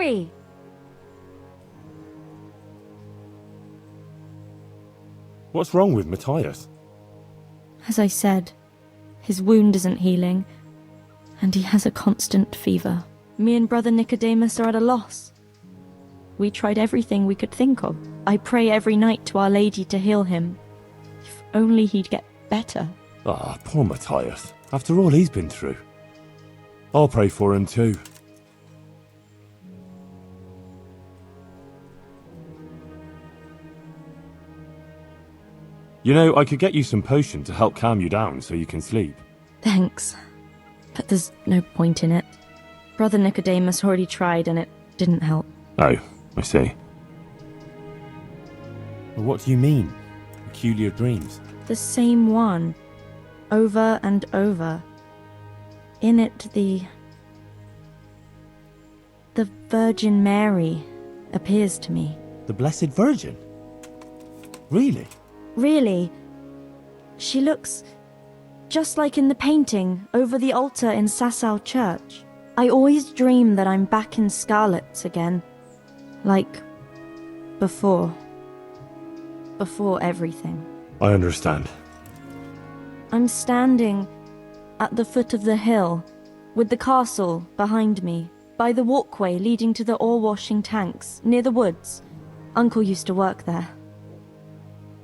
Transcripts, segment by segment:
Henry! What's wrong with Matthias? As I said, his wound isn't healing, and he has a constant fever. Me and Brother Nicodemus are at a loss. We tried everything we could think of. I pray every night to Our Lady to heal him. If only he'd get better. Ah, poor Matthias. After all he's been through. I'll pray for him too. You know, I could get you some potion to help calm you down so you can sleep. Thanks. But there's no point in it. Brother Nicodemus already tried and it didn't help. Oh, I see. Well, what do you mean? Peculiar dreams? The same one. Over and over. In it, the Virgin Mary appears to me. The Blessed Virgin? Really? Really. She looks just like in the painting over the altar in Sasau Church. I always dream that I'm back in Scarlet's again. Like before. Before everything. I understand. I'm standing at the foot of the hill, with the castle behind me, by the walkway leading to the ore-washing tanks, near the woods. Uncle used to work there.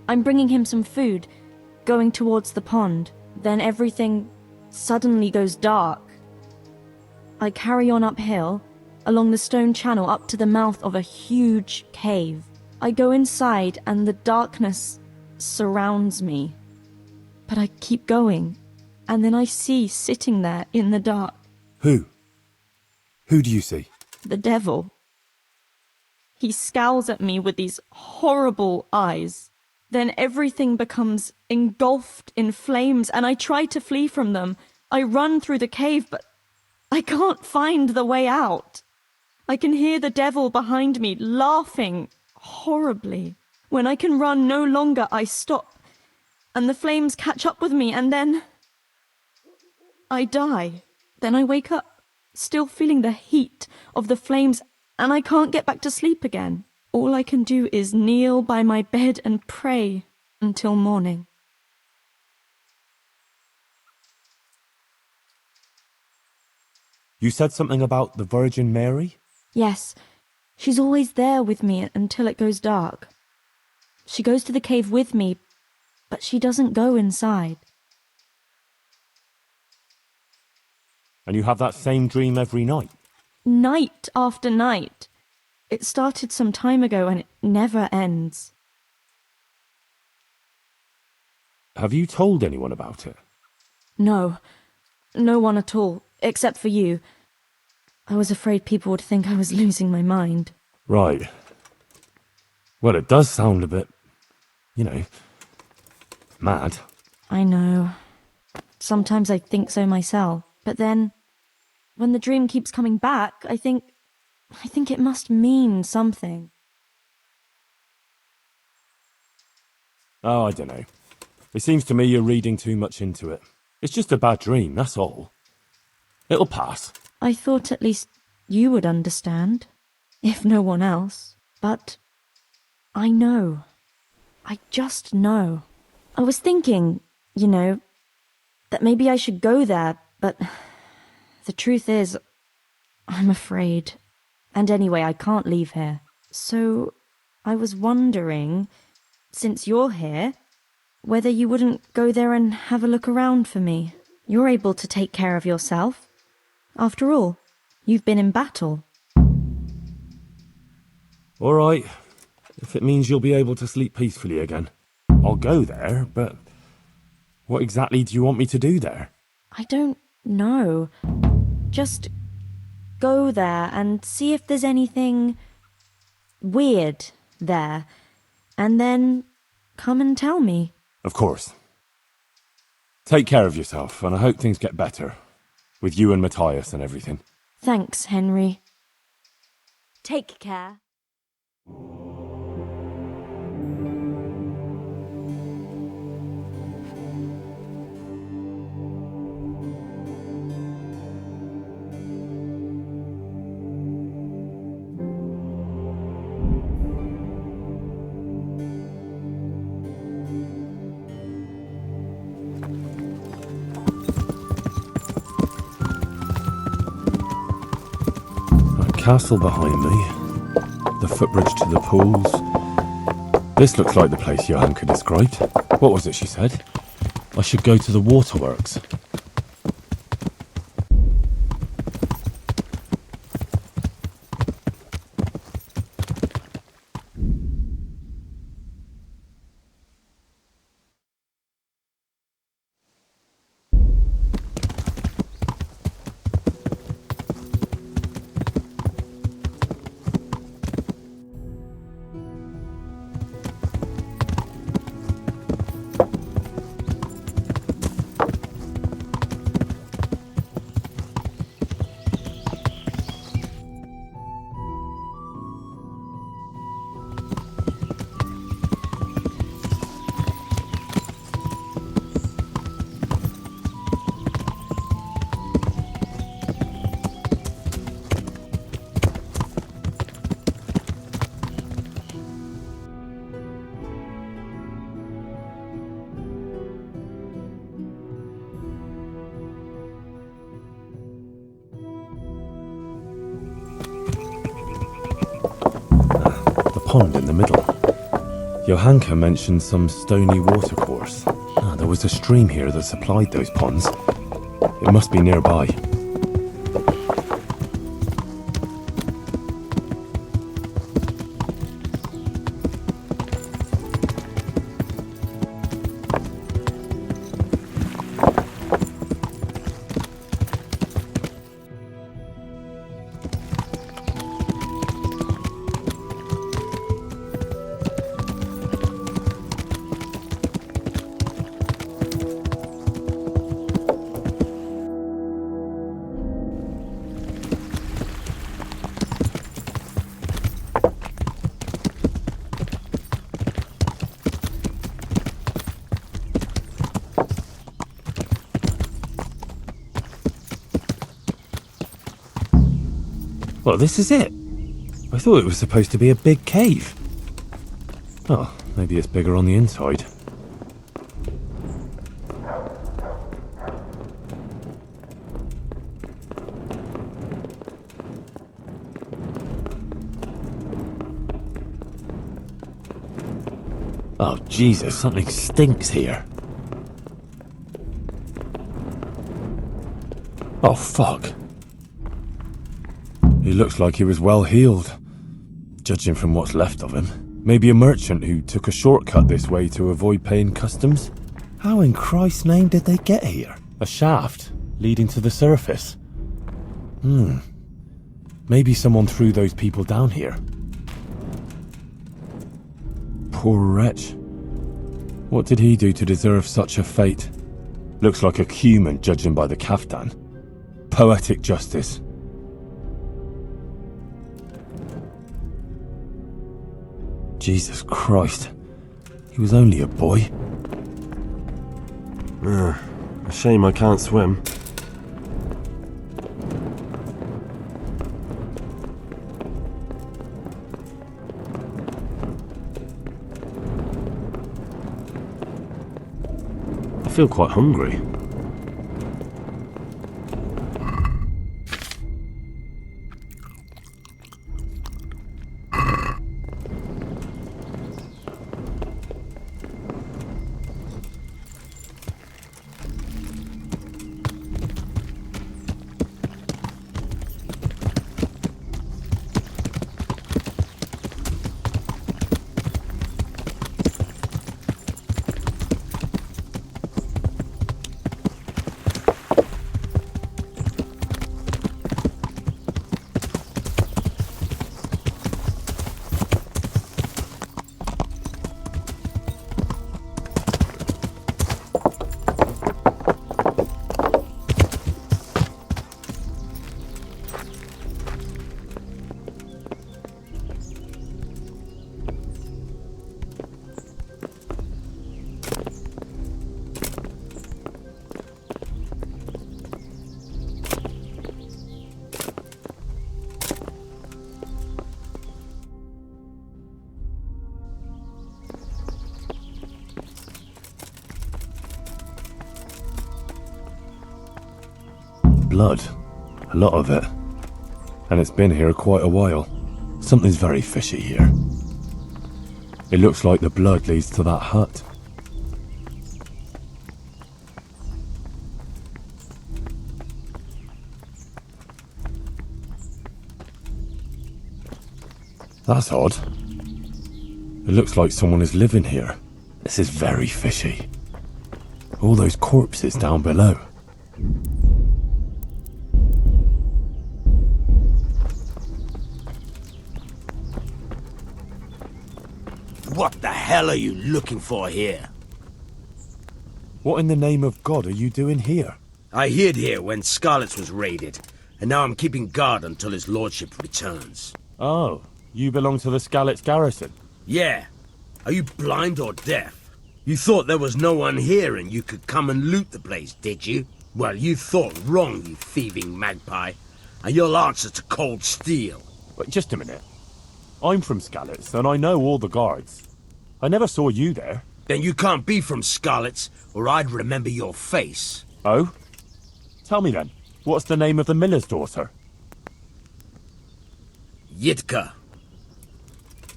I'm bringing him some food, going towards the pond. Then everything suddenly goes dark. I carry on uphill, along the stone channel up to the mouth of a huge cave. I go inside and the darkness surrounds me. But I keep going, and then I see sitting there in the dark. Who? Who do you see? The devil. He scowls at me with these horrible eyes. Then everything becomes engulfed in flames, and I try to flee from them. I run through the cave, but I can't find the way out. I can hear the devil behind me laughing horribly. When I can run no longer, I stop, and the flames catch up with me, and then I die. Then I wake up, still feeling the heat of the flames, and I can't get back to sleep again. All I can do is kneel by my bed and pray until morning. You said something about the Virgin Mary? Yes, she's always there with me until it goes dark. She goes to the cave with me, but she doesn't go inside. And you have that same dream every night? Night after night. It started some time ago and it never ends. Have you told anyone about it? No. No one at all, except for you. I was afraid people would think I was losing my mind. Right. Well, it does sound a bit, mad. I know. Sometimes I think so myself. But then, when the dream keeps coming back, I think it must mean something. Oh, I don't know. It seems to me you're reading too much into it. It's just a bad dream, that's all. It'll pass. I thought at least you would understand, if no one else. But I know. I just know. I was thinking, that maybe I should go there, but the truth is, I'm afraid. And anyway, I can't leave here. So I was wondering, since you're here, whether you wouldn't go there and have a look around for me. You're able to take care of yourself. After all, you've been in battle. All right. If it means you'll be able to sleep peacefully again. I'll go there, but what exactly do you want me to do there? I don't know. Just go there and see if there's anything weird there, and then come and tell me. Of course. Take care of yourself, and I hope things get better. With you and Matthias and everything. Thanks, Henry. Take care. castle behind me. The footbridge to the pools. This looks like the place Johanka described. What was it she said? I should go to the waterworks. Pond in the middle. Johanka mentioned some stony watercourse. There was a stream here that supplied those ponds. It must be nearby. Well, this is it. I thought it was supposed to be a big cave. Oh, maybe it's bigger on the inside. Oh, Jesus, something stinks here. Oh, fuck. He looks like he was well healed, judging from what's left of him. Maybe a merchant who took a shortcut this way to avoid paying customs? How in Christ's name did they get here? A shaft leading to the surface. Maybe someone threw those people down here. Poor wretch. What did he do to deserve such a fate? Looks like a human, judging by the kaftan. Poetic justice. Jesus Christ. He was only a boy. A shame I can't swim. I feel quite hungry. Blood. A lot of it. and it's been here quite a while. Something's very fishy here. It looks like the blood leads to that hut. That's odd. It looks like someone is living here. This is very fishy. All those corpses down below. What the hell are you looking for here? What in the name of God are you doing here? I hid here when Scarlet's was raided, and now I'm keeping guard until his lordship returns. Oh, you belong to the Skalitz garrison? Yeah. Are you blind or deaf? You thought there was no one here and you could come and loot the place, did you? Well, you thought wrong, you thieving magpie. And you'll answer to cold steel. But just a minute. I'm from Skalitz, and I know all the guards. I never saw you there. Then you can't be from Scarlet's, or I'd remember your face. Oh? Tell me then, what's the name of the miller's daughter? Yitka.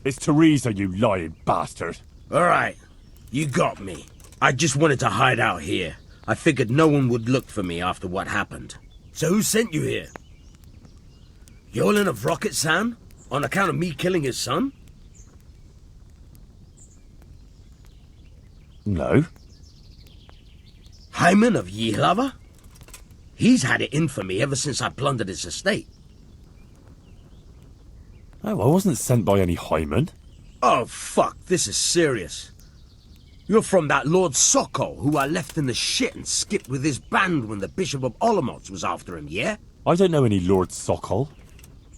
It's Teresa, you lying bastard. Alright, you got me. I just wanted to hide out here. I figured no one would look for me after what happened. So who sent you here? Yolan of Rocket-san? On account of me killing his son? No. Hyman of Yihlava? He's had it in for me ever since I plundered his estate. Oh, I wasn't sent by any Hyman. Oh, fuck, this is serious. You're from that Lord Sokol who I left in the shit and skipped with his band when the Bishop of Olomouc was after him, yeah? I don't know any Lord Sokol.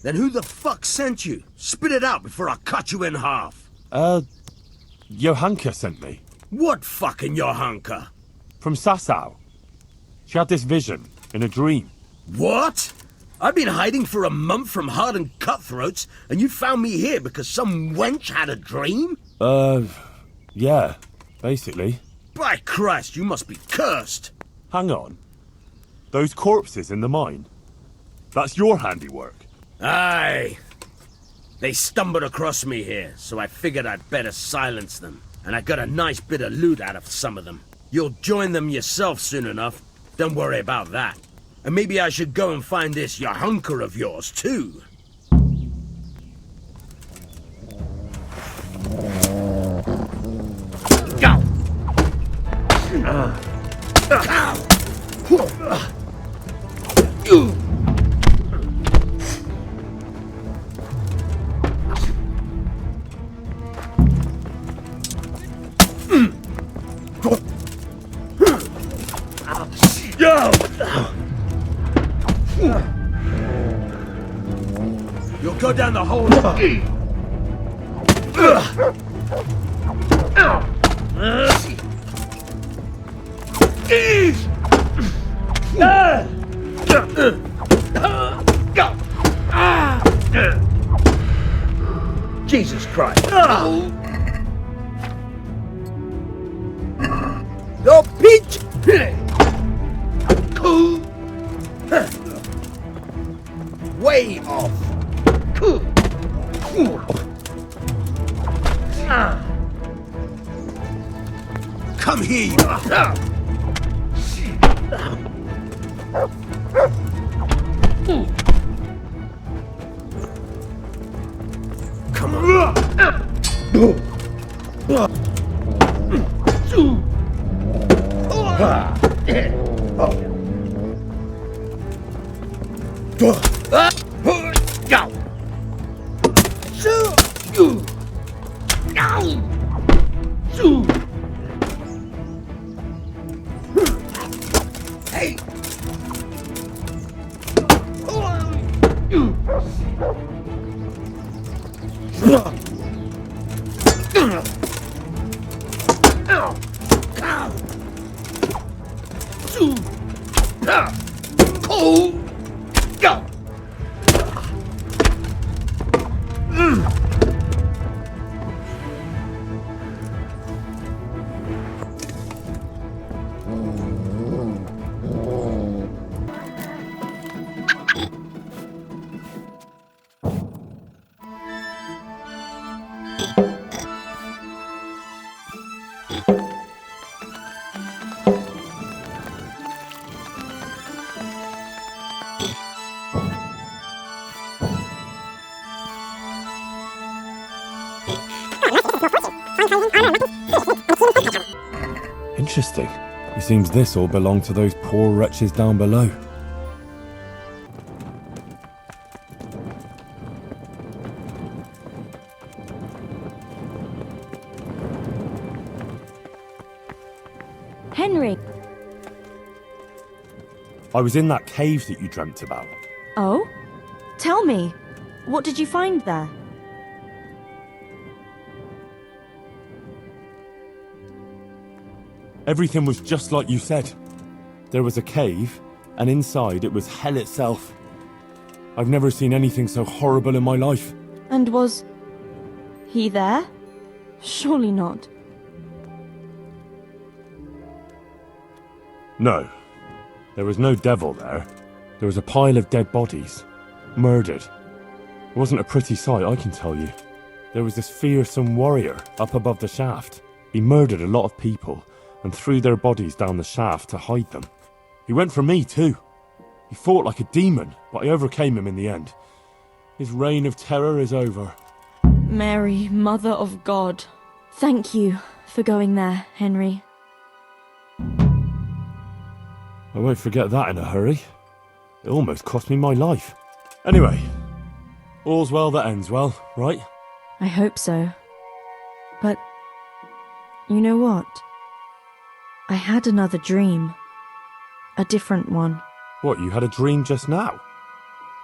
Then who the fuck sent you? Spit it out before I cut you in half. Johanka sent me. What fucking Johanka? From Sasau. She had this vision, in a dream. What? I've been hiding for a month from hardened cutthroats, and you found me here because some wench had a dream? Yeah, basically. By Christ, you must be cursed. Hang on. Those corpses in the mine? That's your handiwork. Aye. They stumbled across me here, so I figured I'd better silence them. And I got a nice bit of loot out of some of them. You'll join them yourself soon enough. Don't worry about that. And maybe I should go and find this Johanka of yours, too. Go! You'll go down the hole. Jesus Christ. No pitch. Way off. Come here, you. Come on. Go. Hey. Go. Interesting. It seems this all belonged to those poor wretches down below. Henry! I was in that cave that you dreamt about. Oh? Tell me, what did you find there? Everything was just like you said. There was a cave, and inside it was hell itself. I've never seen anything so horrible in my life. And was he there? Surely not. No. There was no devil there. There was a pile of dead bodies. Murdered. It wasn't a pretty sight, I can tell you. There was this fearsome warrior up above the shaft. He murdered a lot of people and threw their bodies down the shaft to hide them. He went for me too. He fought like a demon, but I overcame him in the end. His reign of terror is over. Mary, Mother of God. Thank you for going there, Henry. I won't forget that in a hurry. It almost cost me my life. Anyway, all's well that ends well, right? I hope so. But you know what? I had another dream. A different one. What, you had a dream just now?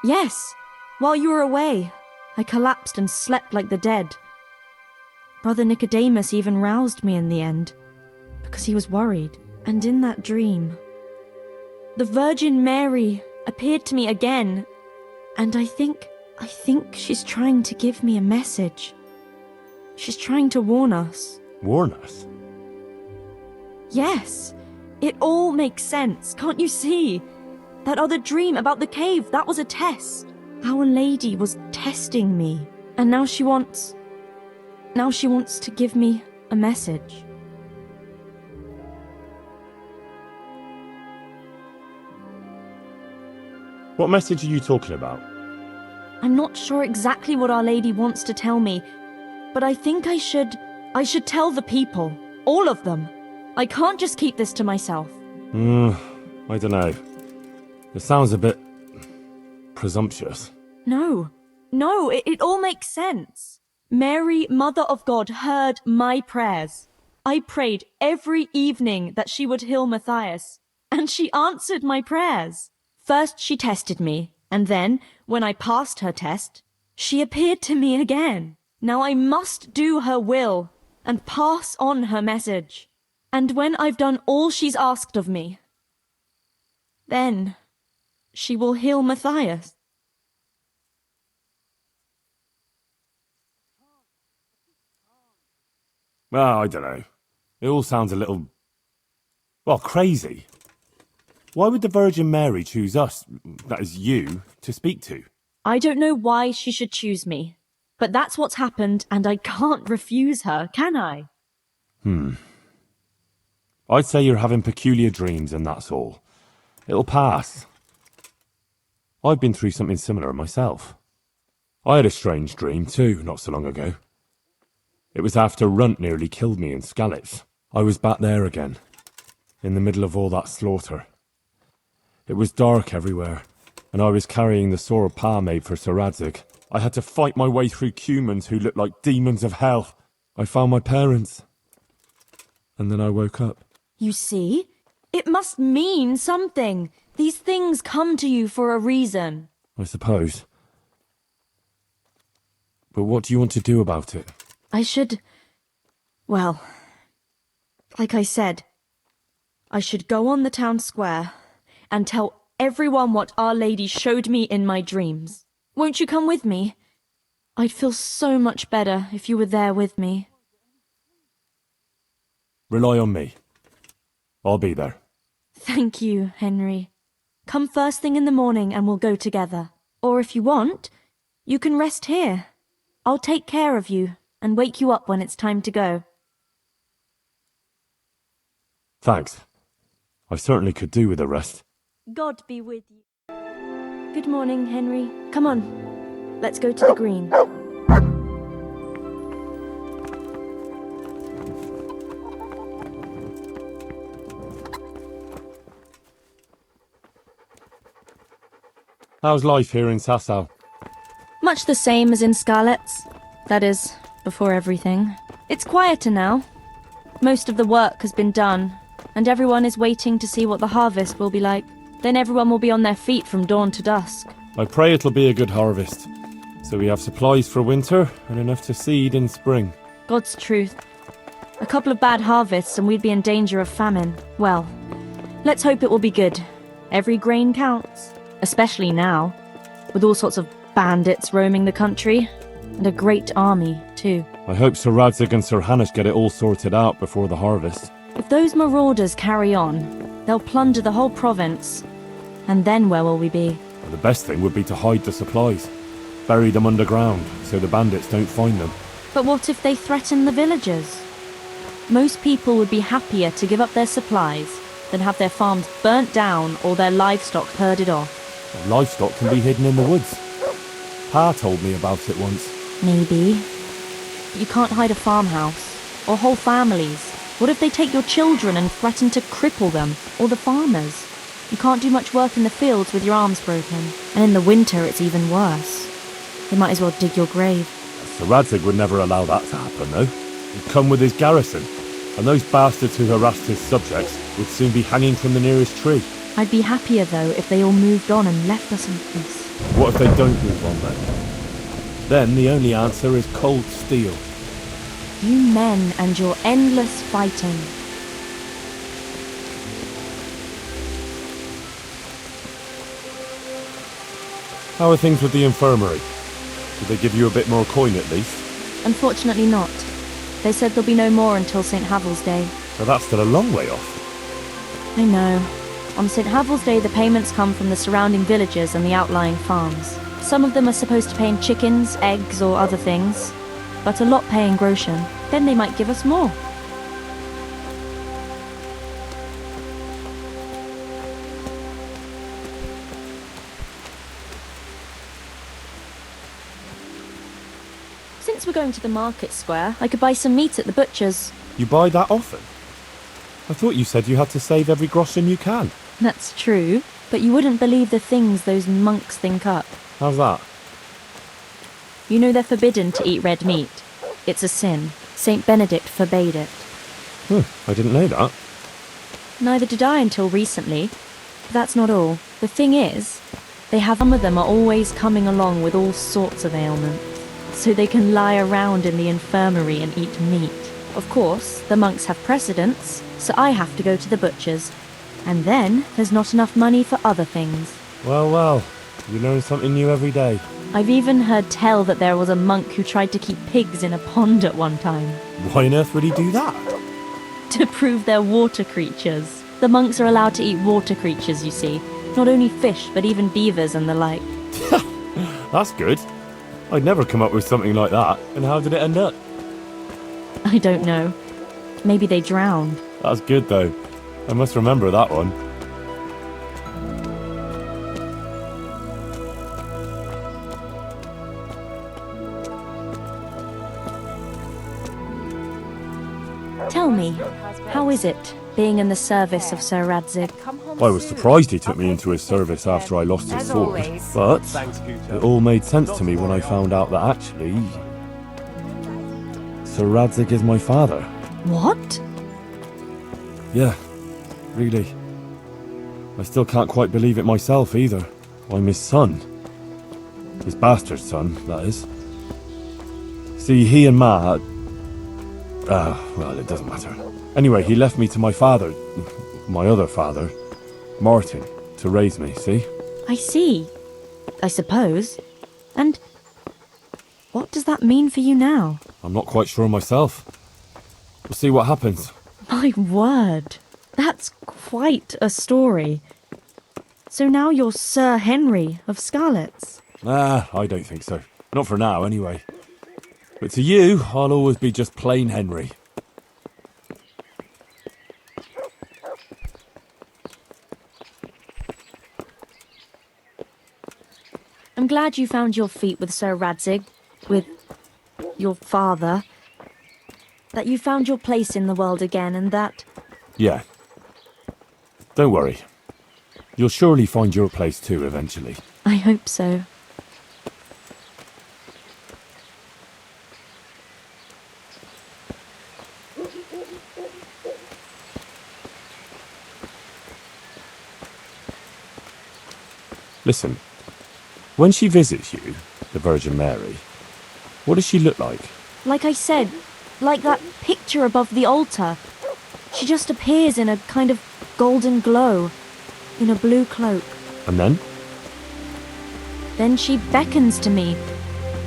Yes, while you were away, I collapsed and slept like the dead. Brother Nicodemus even roused me in the end, because he was worried. And in that dream, the Virgin Mary appeared to me again, and I think she's trying to give me a message. She's trying to warn us. Warn us? Yes, it all makes sense, can't you see? That other dream about the cave, that was a test. Our Lady was testing me, and now she wants to give me a message. What message are you talking about? I'm not sure exactly what Our Lady wants to tell me, but I think I should tell the people, all of them. I can't just keep this to myself. I don't know. It sounds a bit presumptuous. No, it all makes sense. Mary, Mother of God, heard my prayers. I prayed every evening that she would heal Matthias, and she answered my prayers. First she tested me, and then, when I passed her test, she appeared to me again. Now I must do her will and pass on her message. And when I've done all she's asked of me, then she will heal Matthias. Well, I don't know. It all sounds a little, well, crazy. Why would the Virgin Mary choose us, that is you, to speak to? I don't know why she should choose me, but that's what's happened and I can't refuse her, can I? I'd say you're having peculiar dreams and that's all. It'll pass. I've been through something similar myself. I had a strange dream too, not so long ago. It was after Runt nearly killed me in Skalitz. I was back there again, in the middle of all that slaughter. It was dark everywhere, and I was carrying the sword Pa made for Sir Radzig. I had to fight my way through humans who looked like demons of hell. I found my parents, and then I woke up. You see? It must mean something. These things come to you for a reason. I suppose. But what do you want to do about it? Well, like I said, I should go on the town square and tell everyone what Our Lady showed me in my dreams. Won't you come with me? I'd feel so much better if you were there with me. Rely on me. I'll be there. Thank you, Henry. Come first thing in the morning and we'll go together. Or if you want, you can rest here. I'll take care of you and wake you up when it's time to go. Thanks. I certainly could do with a rest. God be with you. Good morning, Henry. Come on. Let's go to the green. How's life here in Sasau? Much the same as in Scarlet's. That is, before everything. It's quieter now. Most of the work has been done, and everyone is waiting to see what the harvest will be like. Then everyone will be on their feet from dawn to dusk. I pray it'll be a good harvest. So we have supplies for winter and enough to seed in spring. God's truth. A couple of bad harvests and we'd be in danger of famine. Well, let's hope it will be good. Every grain counts. Especially now, with all sorts of bandits roaming the country. And a great army, too. I hope Sir Radzig and Sir Hanush get it all sorted out before the harvest. If those marauders carry on, they'll plunder the whole province. And then where will we be? The best thing would be to hide the supplies. Bury them underground, so the bandits don't find them. But what if they threaten the villagers? Most people would be happier to give up their supplies than have their farms burnt down or their livestock herded off. Livestock can be hidden in the woods. Pa told me about it once. Maybe. But you can't hide a farmhouse. Or whole families. What if they take your children and threaten to cripple them? Or the farmers? You can't do much work in the fields with your arms broken. And in the winter it's even worse. They might as well dig your grave. Sir Radzig would never allow that to happen, though. He'd come with his garrison, and those bastards who harassed his subjects would soon be hanging from the nearest tree. I'd be happier, though, if they all moved on and left us in peace. What if they don't move on, then? Then the only answer is cold steel. You men and your endless fighting. How are things with the infirmary? Did they give you a bit more coin at least? Unfortunately not. They said there'll be no more until St. Havel's Day. So that's still a long way off. I know. On St. Havel's Day, the payments come from the surrounding villages and the outlying farms. Some of them are supposed to pay in chickens, eggs, or other things. But a lot pay in groschen. Then they might give us more. Since we're going to the market square, I could buy some meat at the butcher's. You buy that often? I thought you said you had to save every groschen you can. That's true, but you wouldn't believe the things those monks think up. How's that? You know they're forbidden to eat red meat. It's a sin. Saint Benedict forbade it. I didn't know that. Neither did I until recently. But that's not all. The thing is, some of them are always coming along with all sorts of ailments. So they can lie around in the infirmary and eat meat. Of course, the monks have precedence, so I have to go to the butcher's. And then there's not enough money for other things. Well, you learn something new every day. I've even heard tell that there was a monk who tried to keep pigs in a pond at one time. Why on earth would he do that? To prove they're water creatures. The monks are allowed to eat water creatures, you see. Not only fish, but even beavers and the like. That's good. I'd never come up with something like that. And how did it end up? I don't know. Maybe they drowned. That's good, though. I must remember that one. Tell me, how is it, being in the service of Sir Radzig? I was surprised he took me into his service after I lost his sword, but it all made sense to me when I found out that actually Sir Radzig is my father. What? Yeah, really. I still can't quite believe it myself either. I'm his son. His bastard son, that is. See, he and Ma... well, it doesn't matter. Anyway, he left me to my father, my other father, Martin, to raise me, see? I see. I suppose. And what does that mean for you now? I'm not quite sure myself. We'll see what happens. My word. That's quite a story. So now you're Sir Henry of Scarlet's? I don't think so. Not for now, anyway. But to you, I'll always be just plain Henry. I'm glad you found your feet with Sir Radzig, with your father. That you found your place in the world again, and that... Yeah. Don't worry. You'll surely find your place too, eventually. I hope so. Listen, when she visits you, the Virgin Mary, what does she look like? Like I said, like that picture above the altar. She just appears in a kind of golden glow, in a blue cloak. And then? Then she beckons to me,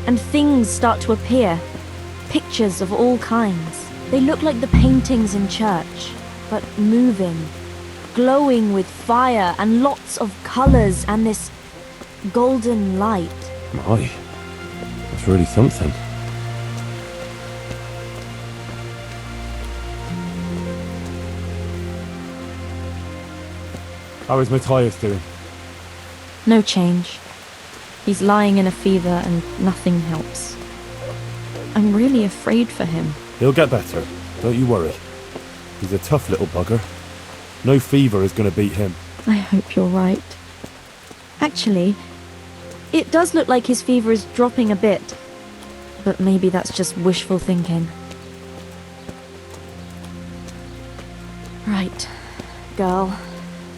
and things start to appear. Pictures of all kinds. They look like the paintings in church, but moving, glowing with fire and lots of colours and this golden light. My, that's really something. How is Matthias doing? No change. He's lying in a fever and nothing helps. I'm really afraid for him. He'll get better, don't you worry. He's a tough little bugger. No fever is going to beat him. I hope you're right. Actually, it does look like his fever is dropping a bit. But maybe that's just wishful thinking. Right, girl.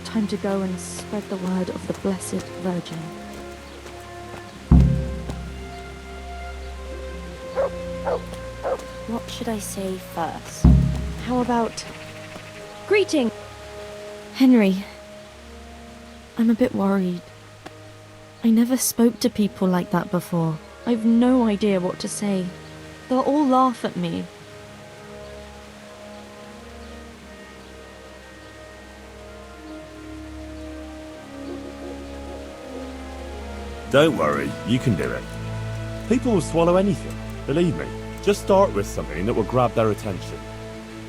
Time to go and spread the word of the Blessed Virgin. What should I say first? How about... Greeting! Henry, I'm a bit worried. I never spoke to people like that before. I've no idea what to say. They'll all laugh at me. Don't worry, you can do it. People will swallow anything, believe me. Just start with something that will grab their attention.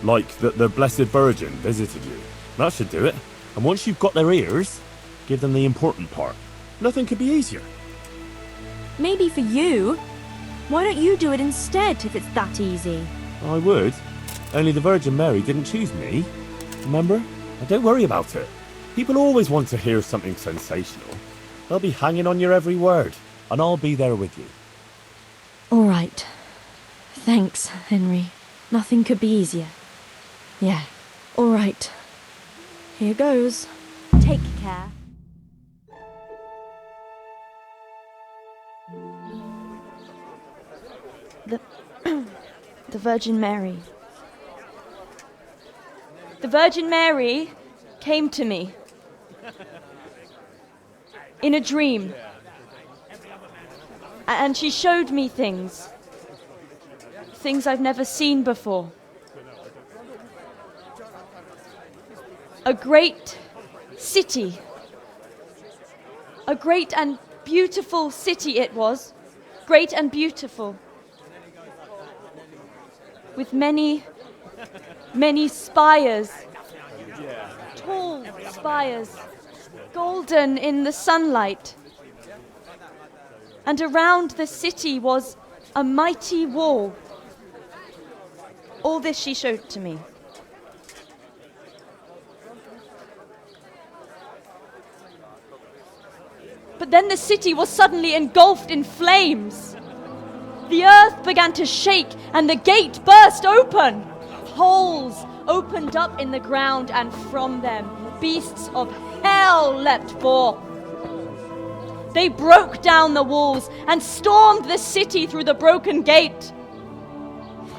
Like that the Blessed Virgin visited you. That should do it. And once you've got their ears, give them the important part. Nothing could be easier. Maybe for you. Why don't you do it instead if it's that easy? I would. Only the Virgin Mary didn't choose me. Remember? Now don't worry about it. People always want to hear something sensational. They'll be hanging on your every word, and I'll be there with you. All right. Thanks, Henry. Nothing could be easier. Yeah. All right. Here goes. Take care. The Virgin Mary. The Virgin Mary came to me in a dream. And she showed me things. Things I've never seen before. A great city. A great and beautiful city it was. Great and beautiful. With many, many spires. Tall spires. Golden in the sunlight. And around the city was a mighty wall. All this she showed to me. But then the city was suddenly engulfed in flames. The earth began to shake and the gate burst open. Holes opened up in the ground and from them beasts of hell leapt forth. They broke down the walls and stormed the city through the broken gate.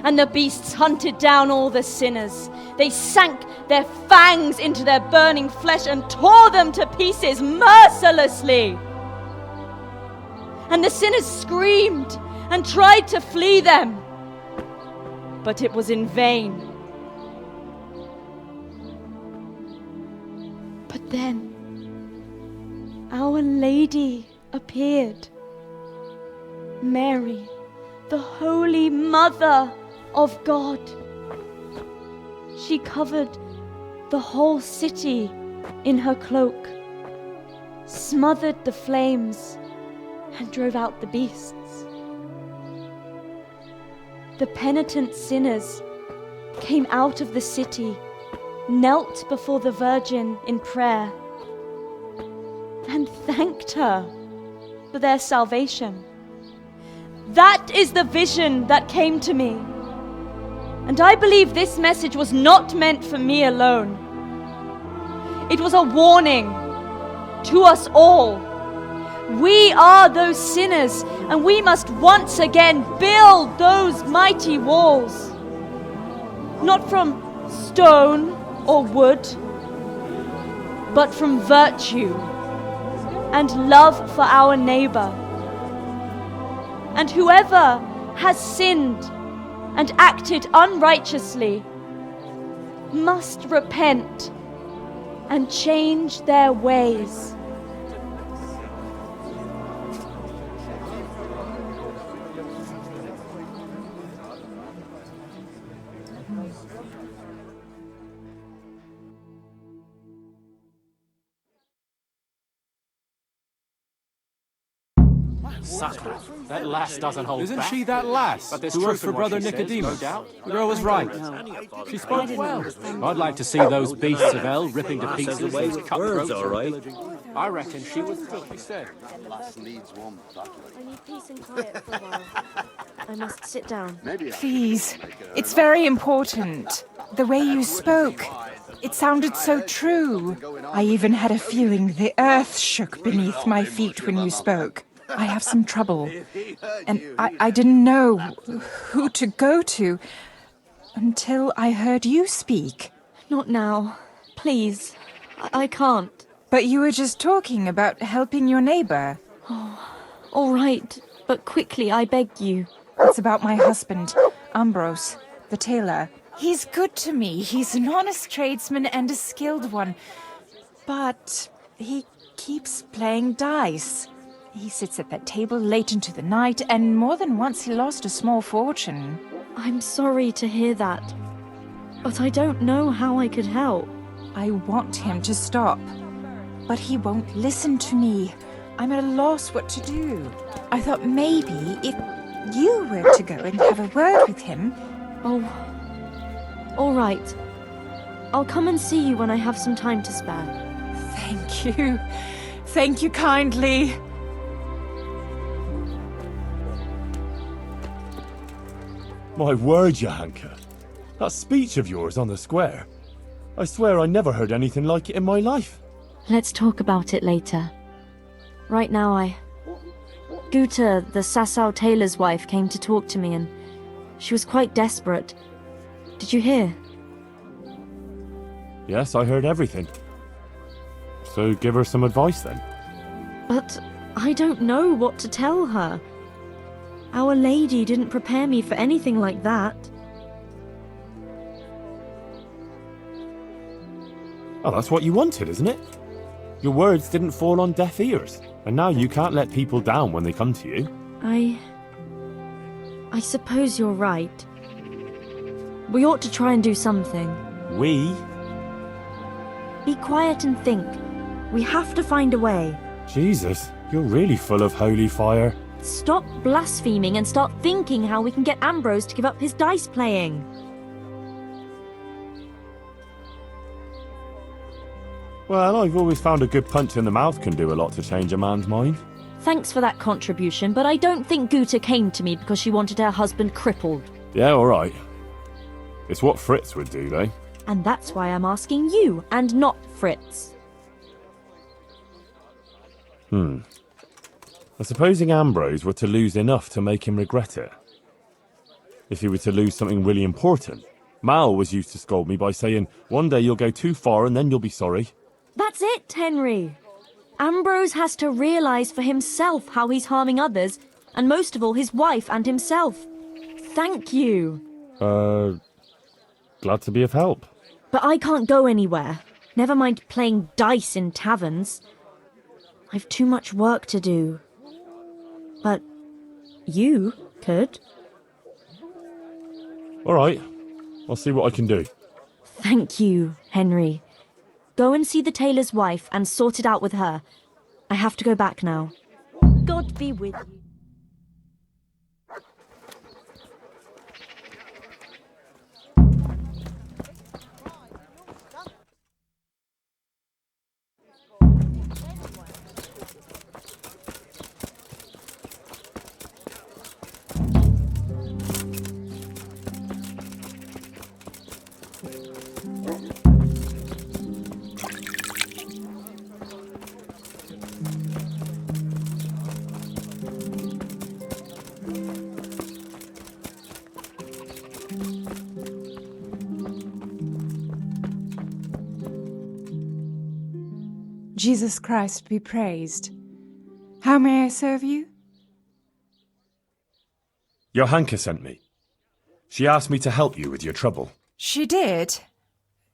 And the beasts hunted down all the sinners. They sank their fangs into their burning flesh and tore them to pieces mercilessly. And the sinners screamed and tried to flee them, but it was in vain. But then Our Lady appeared. Mary, the Holy Mother of God. She covered the whole city in her cloak, smothered the flames, and drove out the beasts. The penitent sinners came out of the city, knelt before the Virgin in prayer, and thanked her for their salvation. That is the vision that came to me. And I believe this message was not meant for me alone. It was a warning to us all. We are those sinners, and we must once again build those mighty walls. Not from stone or wood, but from virtue and love for our neighbor. And whoever has sinned and acted unrighteously must repent and change their ways. Sacre. That lass doesn't hold Isn't back. she that lass But there's who works truth for in what Brother she says, Nicodemus? no doubt. The girl was right. She spoke well. I'd like to see those beasts of hell ripping to pieces those cutthroats all and right. pillaging. I reckon she was what she said. I need peace and quiet for a while. I must sit down. Please, it's very important. The way you spoke, it sounded so true. I even had a feeling the earth shook beneath my feet when you spoke. I have some trouble, and I didn't know who to go to until I heard you speak. Not now. Please. I can't. But you were just talking about helping your neighbor. All right, but quickly, I beg you. It's about my husband, Ambrose, the tailor. He's good to me. He's an honest tradesman and a skilled one. But he keeps playing dice. He sits at that table late into the night, and more than once he lost a small fortune. I'm sorry to hear that, but I don't know how I could help. I want him to stop, but he won't listen to me. I'm at a loss what to do. I thought maybe if you were to go and have a word with him... Oh, all right. I'll come and see you when I have some time to spare. Thank you. Thank you kindly. My word, Johanka. That speech of yours on the square. I swear I never heard anything like it in my life. Let's talk about it later. Right now, Guta, the Sasau tailor's wife, came to talk to me, and she was quite desperate. Did you hear? Yes, I heard everything. So give her some advice then. But I don't know what to tell her. Our Lady didn't prepare me for anything like that. Oh, that's what you wanted, isn't it? Your words didn't fall on deaf ears, and now you can't let people down when they come to you. I suppose you're right. We ought to try and do something. We? Be quiet and think. We have to find a way. Jesus, you're really full of holy fire. Stop blaspheming and start thinking how we can get Ambrose to give up his dice playing. Well, I've always found a good punch in the mouth can do a lot to change a man's mind. Thanks for that contribution, but I don't think Guta came to me because she wanted her husband crippled. Yeah, alright. It's what Fritz would do, though. And that's why I'm asking you, and not Fritz. Supposing Ambrose were to lose enough to make him regret it. If he were to lose something really important. Mal was used to scold me by saying, one day you'll go too far and then you'll be sorry. That's it, Henry. Ambrose has to realise for himself how he's harming others, and most of all his wife and himself. Thank you. Glad to be of help. But I can't go anywhere. Never mind playing dice in taverns. I've too much work to do. But you could. Alright, I'll see what I can do. Thank you, Henry. Go and see the tailor's wife and sort it out with her. I have to go back now. God be with you. Jesus Christ be praised. How may I serve you? Johanka sent me. She asked me to help you with your trouble. She did?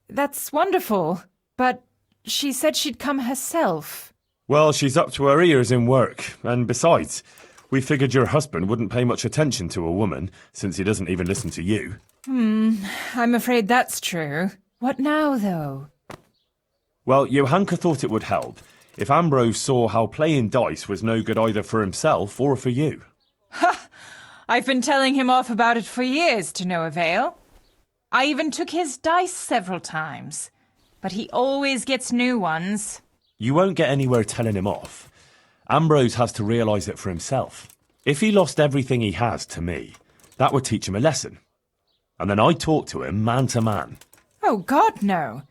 That's wonderful. But she said she'd come herself. Well, she's up to her ears in work, and besides, we figured your husband wouldn't pay much attention to a woman, since he doesn't even listen to you. I'm afraid that's true. What now, though? Well, Johanka thought it would help if Ambrose saw how playing dice was no good either for himself or for you. Ha! I've been telling him off about it for years to no avail. I even took his dice several times, but he always gets new ones. You won't get anywhere telling him off. Ambrose has to realise it for himself. If he lost everything he has to me, that would teach him a lesson. And then I'd talk to him man to man. Oh, God, no.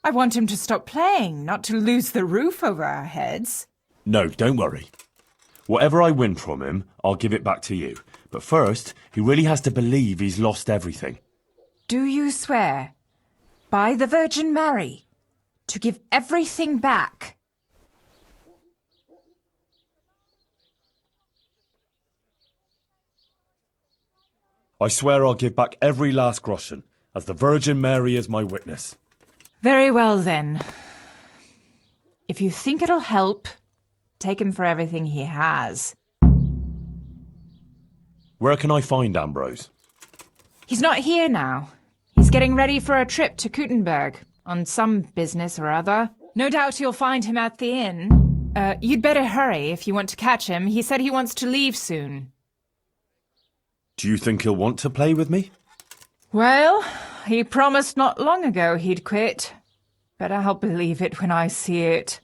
I want him to stop playing, not to lose the roof over our heads. No, don't worry. Whatever I win from him, I'll give it back to you. But first, he really has to believe he's lost everything. Do you swear, by the Virgin Mary, to give everything back? I swear I'll give back every last groschen, as the Virgin Mary is my witness. Very well, then. If you think it'll help, take him for everything he has. Where can I find Ambrose? He's not here now. He's getting ready for a trip to Kuttenberg, on some business or other. No doubt you'll find him at the inn. You'd better hurry if you want to catch him. He said he wants to leave soon. Do you think he'll want to play with me? Well, he promised not long ago he'd quit. But I'll believe it when I see it.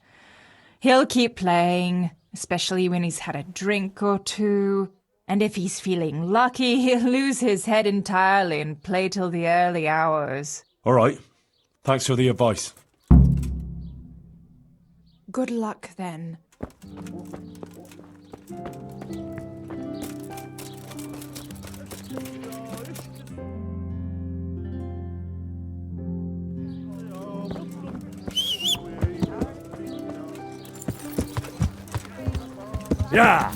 He'll keep playing, especially when he's had a drink or two. And if he's feeling lucky, he'll lose his head entirely and play till the early hours. All right. Thanks for the advice. Good luck, then. Yeah!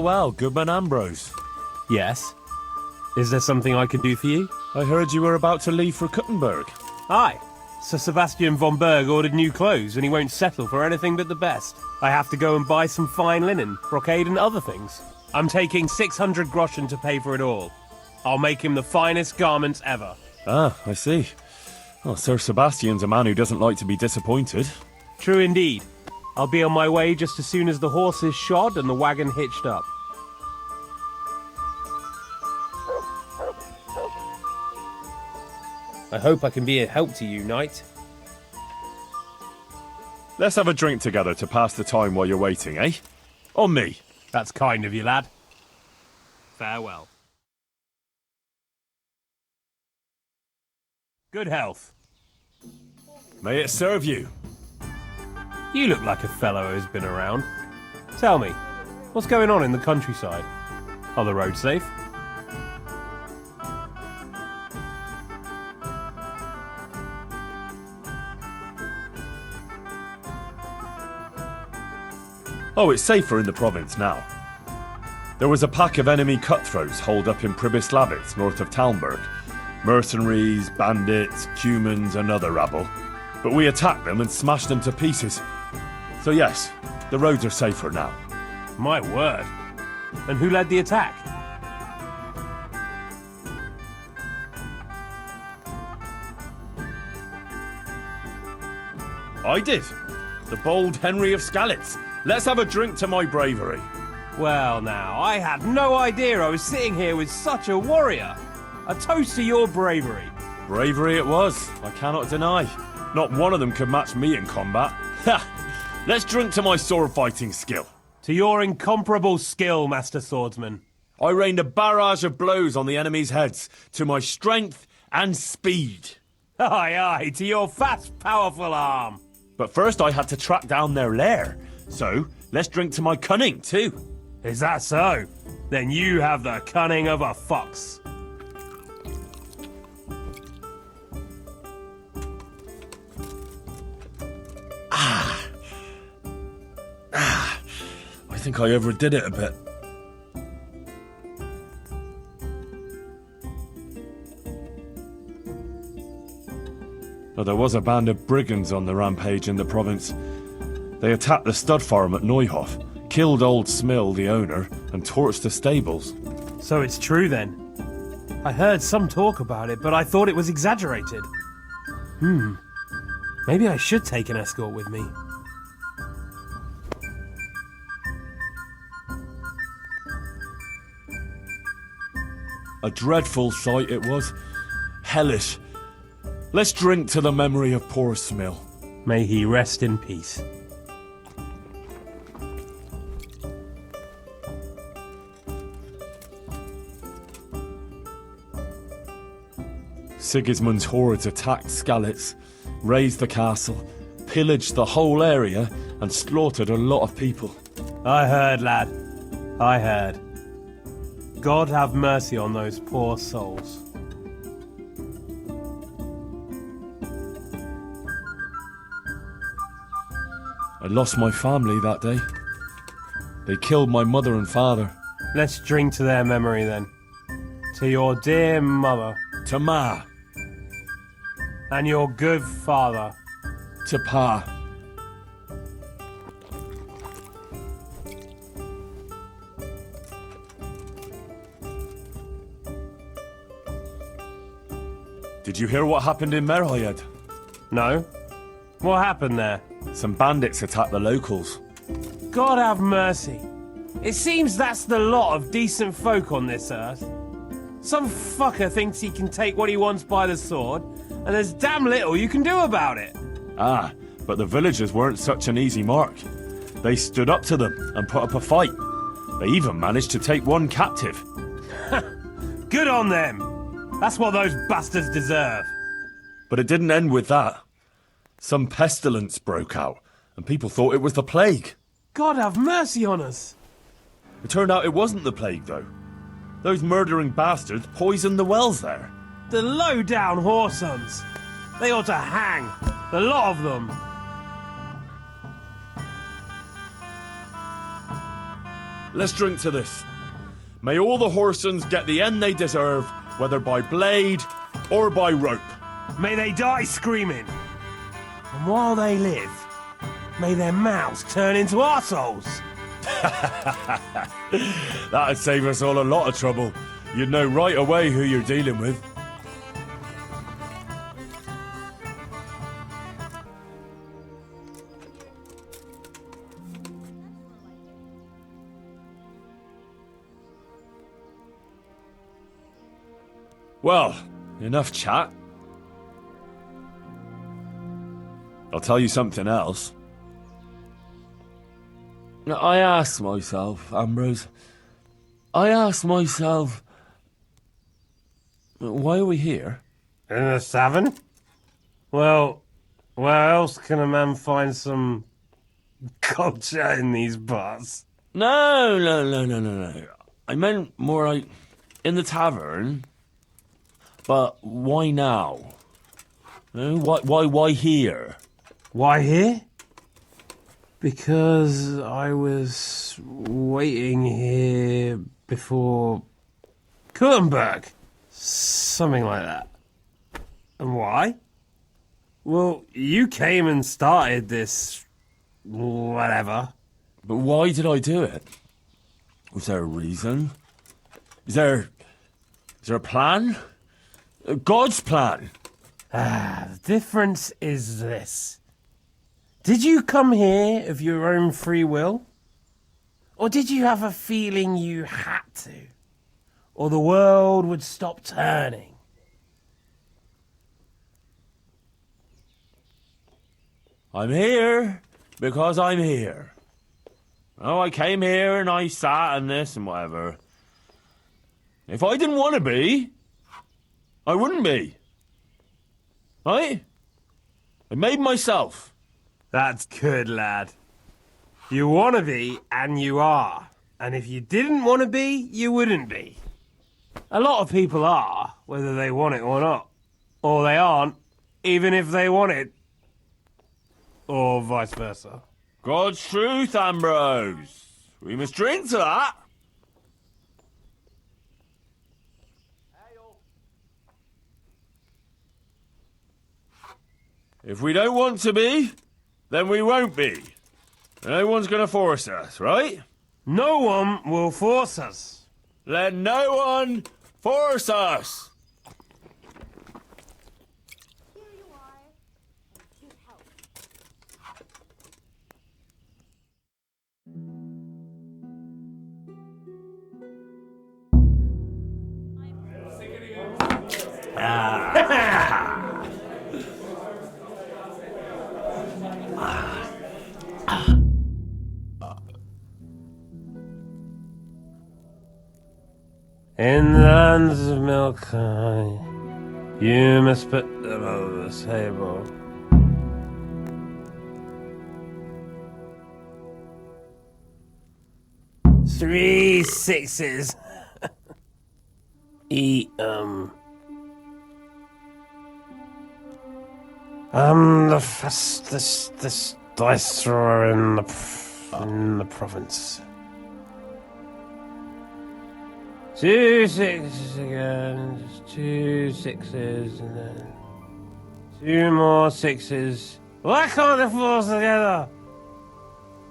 Well, Goodman Ambrose. Yes? Is there something I could do for you? I heard you were about to leave for Kuttenberg. Aye. Sir Sebastian von Berg ordered new clothes and he won't settle for anything but the best. I have to go and buy some fine linen, brocade and other things. I'm taking 600 groschen to pay for it all. I'll make him the finest garments ever. Ah, I see. Well, Sir Sebastian's a man who doesn't like to be disappointed. True indeed. I'll be on my way just as soon as the horse is shod and the wagon hitched up. I hope I can be a help to you, knight. Let's have a drink together to pass the time while you're waiting, eh? On me. That's kind of you, lad. Farewell. Good health. May it serve you. You look like a fellow who's been around. Tell me, what's going on in the countryside? Are the roads safe? Oh, it's safer in the province now. There was a pack of enemy cutthroats holed up in Pribyslavitz, north of Talmberg. Mercenaries, bandits, humans, and other rabble. But we attacked them and smashed them to pieces. So yes, the roads are safer now. My word. And who led the attack? I did. The bold Henry of Skalitz. Let's have a drink to my bravery. Well now, I had no idea I was sitting here with such a warrior. A toast to your bravery. Bravery it was, I cannot deny. Not one of them could match me in combat. Ha! Let's drink to my sword fighting skill. To your incomparable skill, Master Swordsman. I rained a barrage of blows on the enemy's heads, to my strength and speed. Aye, aye, to your fast, powerful arm. But first I had to track down their lair. So, let's drink to my cunning, too. Is that so? Then you have the cunning of a fox. I think I overdid it a bit. But there was a band of brigands on the rampage in the province. They attacked the stud farm at Neuhof, killed old Smill, the owner, and torched the stables. So it's true then. I heard some talk about it, but I thought it was exaggerated. Maybe I should take an escort with me. A dreadful sight it was. Hellish. Let's drink to the memory of poor Smill. May he rest in peace. Sigismund's hordes attacked Skalitz, razed the castle, pillaged the whole area, and slaughtered a lot of people. I heard, lad. I heard. God have mercy on those poor souls. I lost my family that day. They killed my mother and father. Let's drink to their memory then. To your dear mother. To Ma. And your good father. To Pa. Did you hear what happened in Merhayed? No? What happened there? Some bandits attacked the locals. God have mercy. It seems that's the lot of decent folk on this earth. Some fucker thinks he can take what he wants by the sword, and there's damn little you can do about it. Ah, but the villagers weren't such an easy mark. They stood up to them and put up a fight. They even managed to take one captive. Good on them. That's what those bastards deserve. But it didn't end with that. Some pestilence broke out, and people thought it was the plague. God have mercy on us. It turned out it wasn't the plague, though. Those murdering bastards poisoned the wells there. The low-down whoresons. They ought to hang. The lot of them. Let's drink to this. May all the whoresons get the end they deserve, whether by blade or by rope. May they die screaming. And while they live, may their mouths turn into arseholes. That'd save us all a lot of trouble. You'd know right away who you're dealing with. Well, enough chat. I'll tell you something else. I asked myself, Ambrose, why are we here? In the tavern? Well, where else can a man find some culture in these parts? No. I meant more like in the tavern. But why now? Why here? Why here? Because I was waiting here before Kurtenberg. Something like that. And why? Well, you came and started this... whatever. But why did I do it? Was there a reason? Is there a plan? God's plan? The difference is this. Did you come here of your own free will? Or did you have a feeling you had to? Or the world would stop turning? I'm here because I'm here. Oh, I came here and I sat and this and whatever. If I didn't want to be, I wouldn't be. Right? I made myself. That's good, lad. You want to be, and you are. And if you didn't want to be, you wouldn't be. A lot of people are, whether they want it or not. Or they aren't, even if they want it. Or vice versa. God's truth, Ambrose. We must drink to that. If we don't want to be, then we won't be. No one's going to force us, right? No one will force us. Let no one force us. In the lands of milk, you must put them on the table. Three sixes. Eat, I'm the fastest dice thrower in the province. 2 sixes again, 2 sixes, and then 2 more sixes. Why can't they fall together?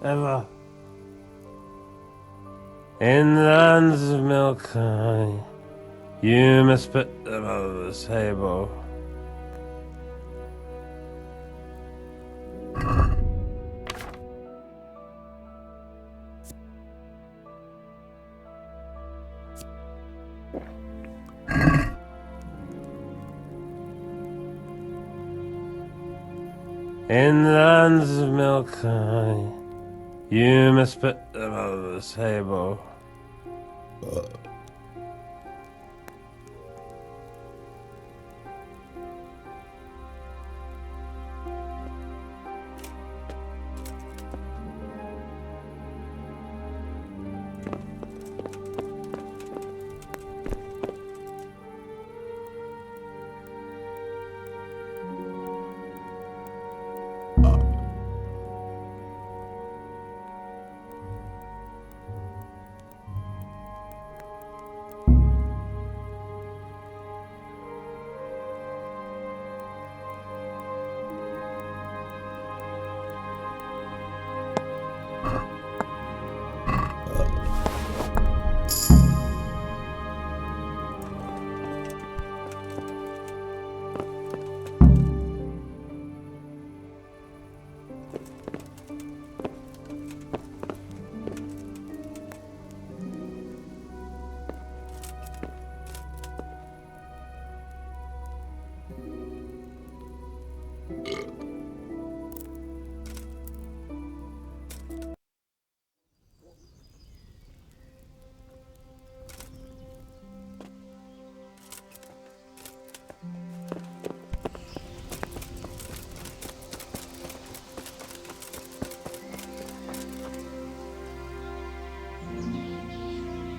Ever. In the lands of milk, you must put them on the table. In the lands of milk, you must put them on the table.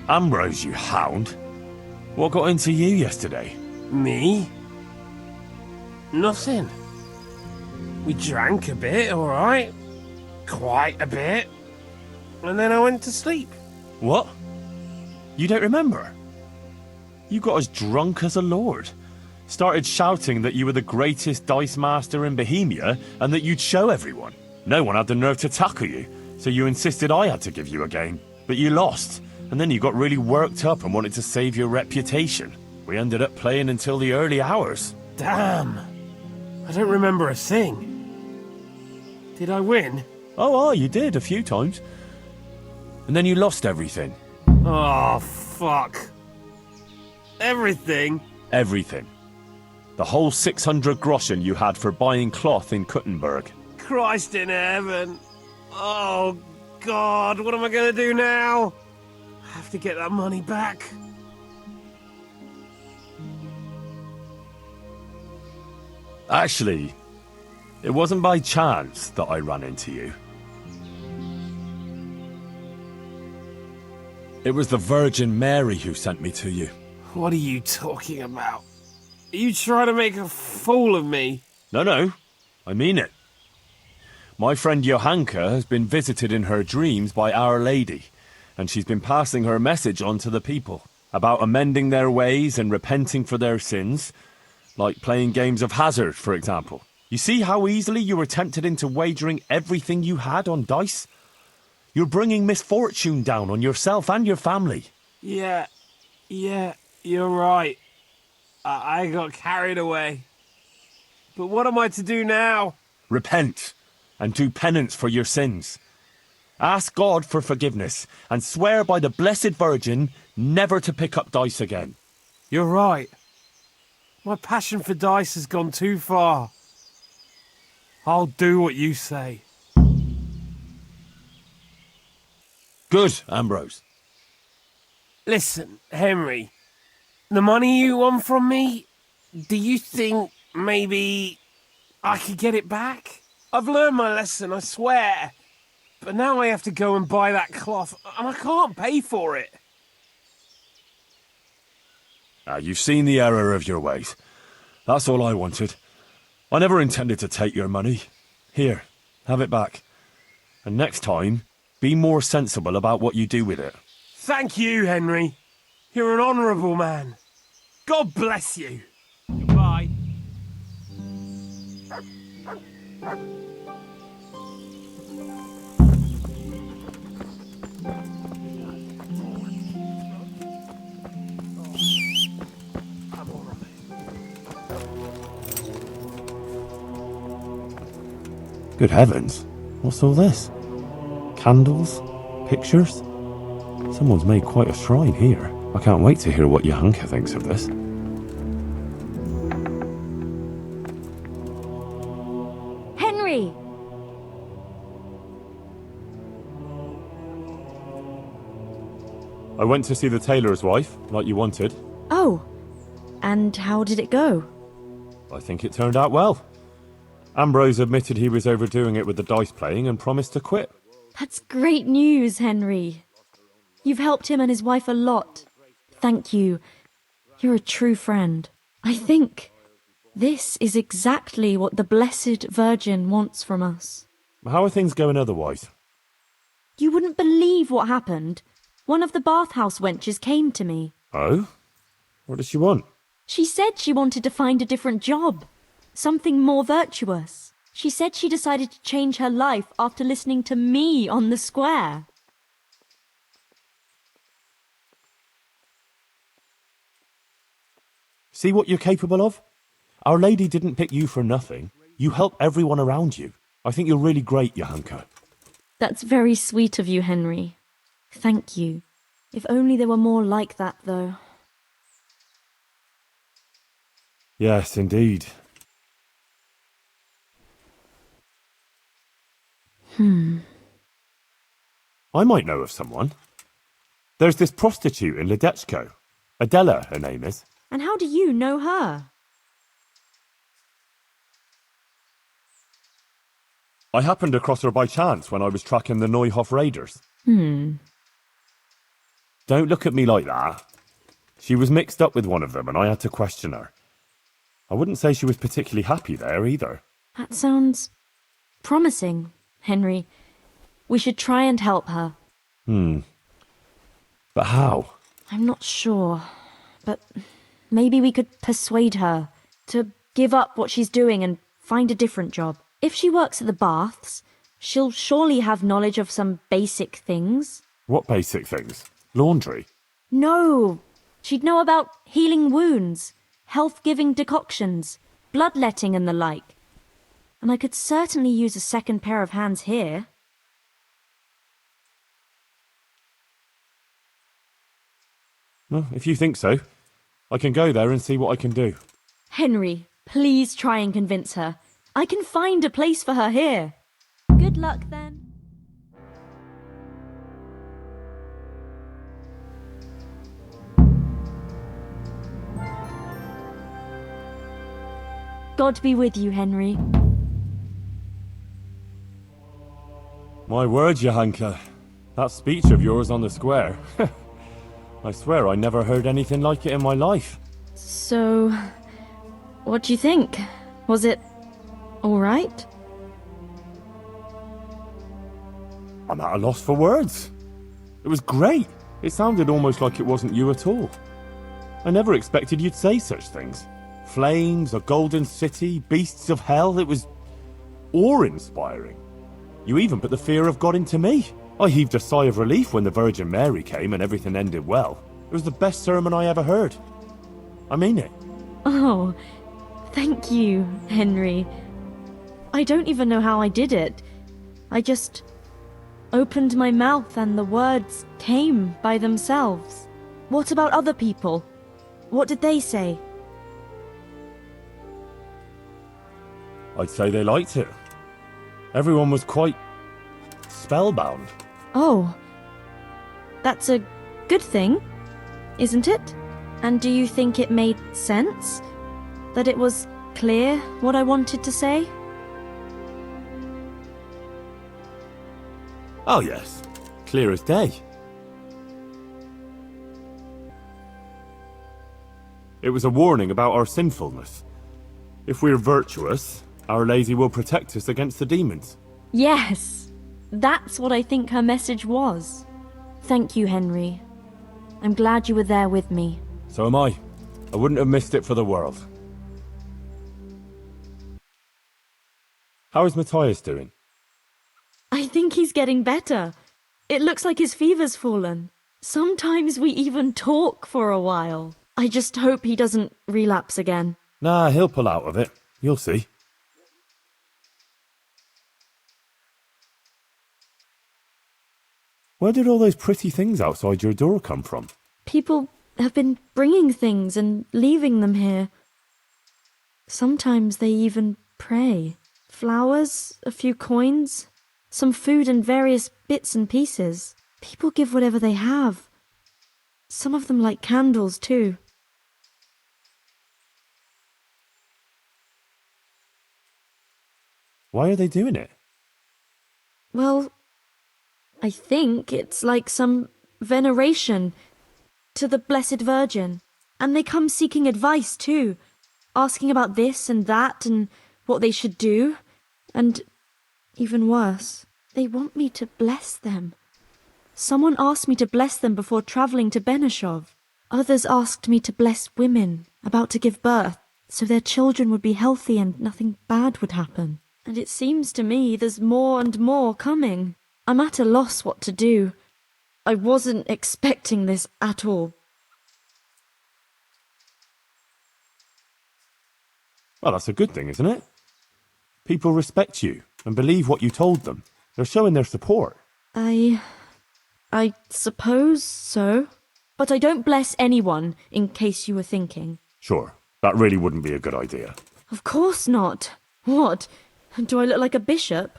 Ambrose, you hound. What got into you yesterday? Me? Nothing. We drank a bit, alright. Quite a bit. And then I went to sleep. What? You don't remember? You got as drunk as a lord. Started shouting that you were the greatest dice master in Bohemia and that you'd show everyone. No one had the nerve to tackle you, so you insisted I had to give you a game. But you lost, and then you got really worked up and wanted to save your reputation. We ended up playing until the early hours. Damn. I don't remember a thing. Did I win? Oh, you did, a few times. and then you lost everything. Oh, fuck. Everything? Everything. The whole 600 groschen you had for buying cloth in Kuttenberg. Christ in heaven. Oh, God, what am I gonna do now? I have to get that money back. Actually, it wasn't by chance that I ran into you. It was the Virgin Mary who sent me to you. What are you talking about? Are you trying to make a fool of me? No, I mean it. My friend Johanka has been visited in her dreams by Our Lady, and she's been passing her message on to the people about amending their ways and repenting for their sins, like playing games of hazard, for example. You see how easily you were tempted into wagering everything you had on dice? You're bringing misfortune down on yourself and your family. Yeah, you're right. I got carried away. But what am I to do now? Repent and do penance for your sins. Ask God for forgiveness and swear by the Blessed Virgin never to pick up dice again. You're right. My passion for dice has gone too far. I'll do what you say. Good, Ambrose. Listen, Henry. The money you want from me, do you think maybe I could get it back? I've learned my lesson, I swear. But now I have to go and buy that cloth, and I can't pay for it. You've seen the error of your ways. That's all I wanted. I never intended to take your money. Here, have it back. And next time, be more sensible about what you do with it. Thank you, Henry. You're an honourable man. God bless you. Goodbye. Good heavens, what's all this? Candles? Pictures? Someone's made quite a shrine here. I can't wait to hear what Johanka thinks of this. Henry! I went to see the tailor's wife, like you wanted. Oh, and how did it go? I think it turned out well. Ambrose admitted he was overdoing it with the dice playing and promised to quit. That's great news, Henry. You've helped him and his wife a lot. Thank you. You're a true friend. I think this is exactly what the Blessed Virgin wants from us. How are things going otherwise? You wouldn't believe what happened. One of the bathhouse wenches came to me. Oh? What does she want? She said she wanted to find a different job. Something more virtuous. She said she decided to change her life after listening to me on the square. See what you're capable of? Our Lady didn't pick you for nothing. You help everyone around you. I think you're really great, Johanka. That's very sweet of you, Henry. Thank you. If only there were more like that, though. Yes, indeed. I might know of someone. There's this prostitute in Ledechko. Adela, her name is. And how do you know her? I happened across her by chance when I was tracking the Neuhof raiders. Don't look at me like that. She was mixed up with one of them and I had to question her. I wouldn't say she was particularly happy there either. That sounds promising, Henry. We should try and help her. But how? I'm not sure, but maybe we could persuade her to give up what she's doing and find a different job. If she works at the baths, she'll surely have knowledge of some basic things. What basic things? Laundry? No, she'd know about healing wounds, health-giving decoctions, bloodletting and the like. And I could certainly use a second pair of hands here. Well, if you think so, I can go there and see what I can do. Henry, please try and convince her. I can find a place for her here. Good luck then. God be with you, Henry. My word, Johanka. That speech of yours on the square. I swear I never heard anything like it in my life. So, what do you think? Was it all right? I'm at a loss for words. It was great. It sounded almost like it wasn't you at all. I never expected you'd say such things. Flames, a golden city, beasts of hell. It was awe-inspiring. You even put the fear of God into me. I heaved a sigh of relief when the Virgin Mary came and everything ended well. It was the best sermon I ever heard. I mean it. Oh, thank you, Henry. I don't even know how I did it. I just opened my mouth and the words came by themselves. What about other people? What did they say? I'd say they liked it. Everyone was quite spellbound. Oh, that's a good thing, isn't it? And do you think it made sense? That it was clear what I wanted to say? Oh yes, clear as day. It was a warning about our sinfulness. If we're virtuous, Our Lady will protect us against the demons. Yes, that's what I think her message was. Thank you, Henry. I'm glad you were there with me. So am I. I wouldn't have missed it for the world. How is Matthias doing? I think he's getting better. It looks like his fever's fallen. Sometimes we even talk for a while. I just hope he doesn't relapse again. Nah, he'll pull out of it. You'll see. Where did all those pretty things outside your door come from? People have been bringing things and leaving them here. Sometimes they even pray. Flowers, a few coins, some food and various bits and pieces. People give whatever they have. Some of them light candles too. Why are they doing it? Well, I think it's like some veneration to the Blessed Virgin. And they come seeking advice too, asking about this and that and what they should do. And even worse, they want me to bless them. Someone asked me to bless them before travelling to Benishov. Others asked me to bless women about to give birth, so their children would be healthy and nothing bad would happen. And it seems to me there's more and more coming. I'm at a loss what to do. I wasn't expecting this at all. Well, that's a good thing, isn't it? People respect you and believe what you told them. They're showing their support. I suppose so. But I don't bless anyone, in case you were thinking. Sure, that really wouldn't be a good idea. Of course not. What? Do I look like a bishop?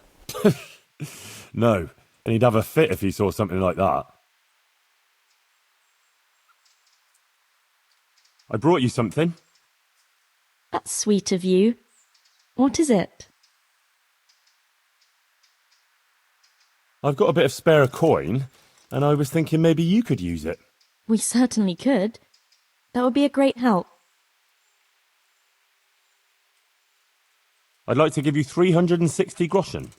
No, and he'd have a fit if he saw something like that. I brought you something. That's sweet of you. What is it? I've got a bit of spare coin, and I was thinking maybe you could use it. We certainly could. That would be a great help. I'd like to give you 360 groschen.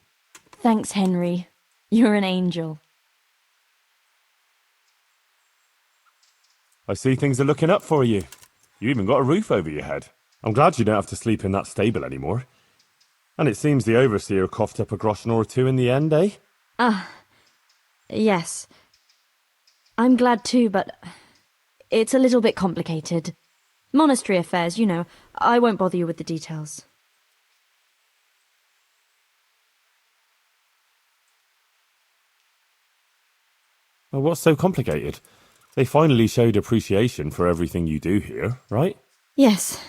Thanks, Henry. You're an angel. I see things are looking up for you. You even got a roof over your head. I'm glad you don't have to sleep in that stable anymore. And it seems the overseer coughed up a groschen or two in the end, eh? Yes. I'm glad too, but it's a little bit complicated. Monastery affairs, you know. I won't bother you with the details. Well, what's so complicated? They finally showed appreciation for everything you do here, right? Yes,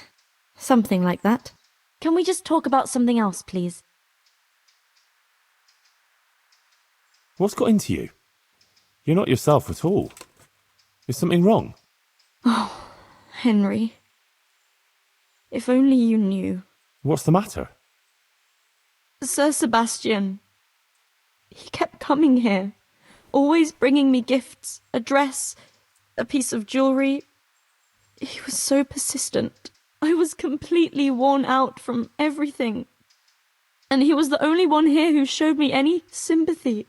something like that. Can we just talk about something else, please? What's got into you? You're not yourself at all. Is something wrong? Henry. If only you knew. What's the matter? Sir Sebastian. He kept coming here, always bringing me gifts, a dress, a piece of jewellery. He was so persistent. I was completely worn out from everything. And he was the only one here who showed me any sympathy,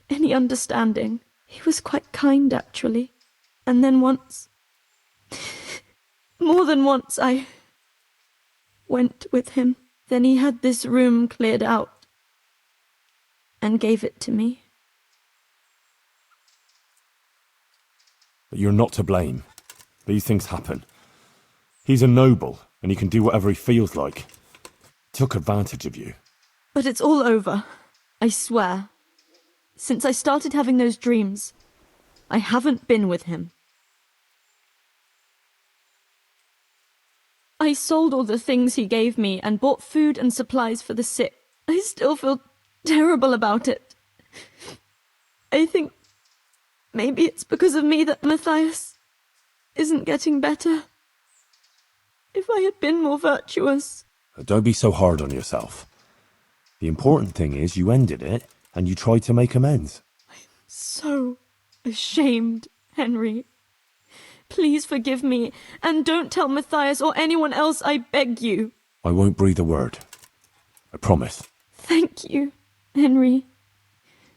any understanding. He was quite kind, actually. And then once, more than once, I went with him. Then he had this room cleared out and gave it to me. But you're not to blame. These things happen. He's a noble, and he can do whatever he feels like. Took advantage of you. But it's all over, I swear. Since I started having those dreams, I haven't been with him. I sold all the things he gave me and bought food and supplies for the sick. I still feel terrible about it. I think maybe it's because of me that Matthias isn't getting better. If I had been more virtuous... Don't be so hard on yourself. The important thing is you ended it, and you tried to make amends. So ashamed, Henry. Please forgive me, and don't tell Matthias or anyone else, I beg you. I won't breathe a word. I promise. Thank you, Henry.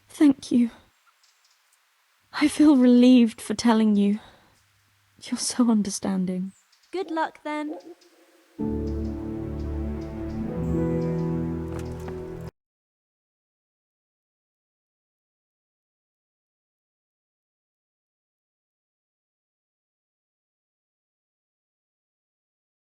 Thank you. I feel relieved for telling you. You're so understanding. Good luck then.